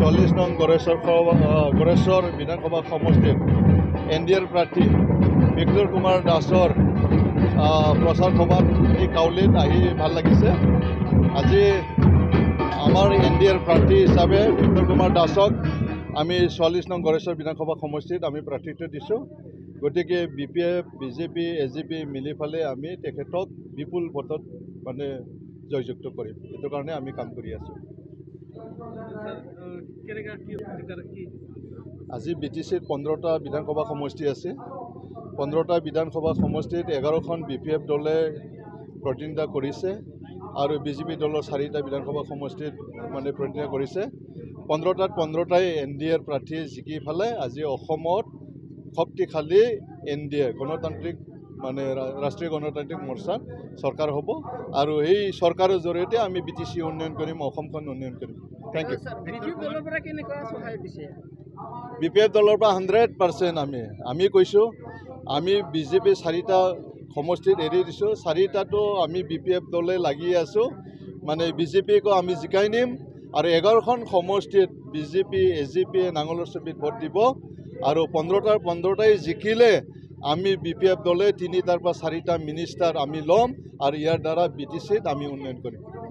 44 নং গড়েশ্বৰ বিধানসভা সমষ্টিত NDAৰ প্ৰাৰ্থী বিক্টৰ কুমাৰ দাসৰ প্ৰচাৰ সভাত এই কাউলিত আহি ভাল লাগিছে। আজি আমাৰ NDAৰ প্ৰাৰ্থী হিচাপে বিক্টৰ কুমাৰ দাসক আমি 44 নং গড়েশ্বৰ বিধানসভা সমষ্টিত আমি প্ৰাৰ্থিত্ব দিছোঁ। গতিকে BPF, BJP, AGP মিলি ফালে আমি তেখেতক বিপুল ভোটত মানে জয়যুক্ত কৰিম। এইটো কাৰণে আমি কাম কৰি আছোঁ। আজি BTCত 15টা বিধানসভা সমষ্টি আছে। 15টা বিধানসভা সমষ্টিত 11খন BPF দলে প্ৰতিনিধিত্ব কৰিছে আৰু BJP দলৰ 4টা বিধানসভা সমষ্টিত মানে প্ৰতিনিধিত্ব কৰিছে। 15টাই NDAৰ প্ৰাৰ্থী জিকি ফালে আজি অসমত শক্তিশালী NDA গণতান্ত্ৰিক মানে ৰাষ্ট্ৰীয় গণতান্ত্ৰিক মৰ্চা চৰকাৰ হ'ব আৰু এই চৰকাৰৰ জৰিয়তে আমি BTC উন্নয়ন কৰিম, অসমখন উন্নয়ন কৰিম। Thank U. BPF দলৰ পৰা 100% আমি কৈছোঁ, আমি BJP 4টা সমষ্টিত এৰি দিছোঁ, 4টাতো আমি BPF দলে লাগি আছোঁ, মানে BJPকো আমি জিকাই নিম আৰু 11খন সমষ্টিত BJP, AGP নাঙলৰ ছবিত ভোট দিব আৰু 15টাই জিকিলে আমি BPF দলে 3টাৰ পৰা 4টা মিনিষ্টাৰ আমি ল'ম আৰু ইয়াৰ দ্বাৰা BTCত আমি উন্নয়ন কৰিম।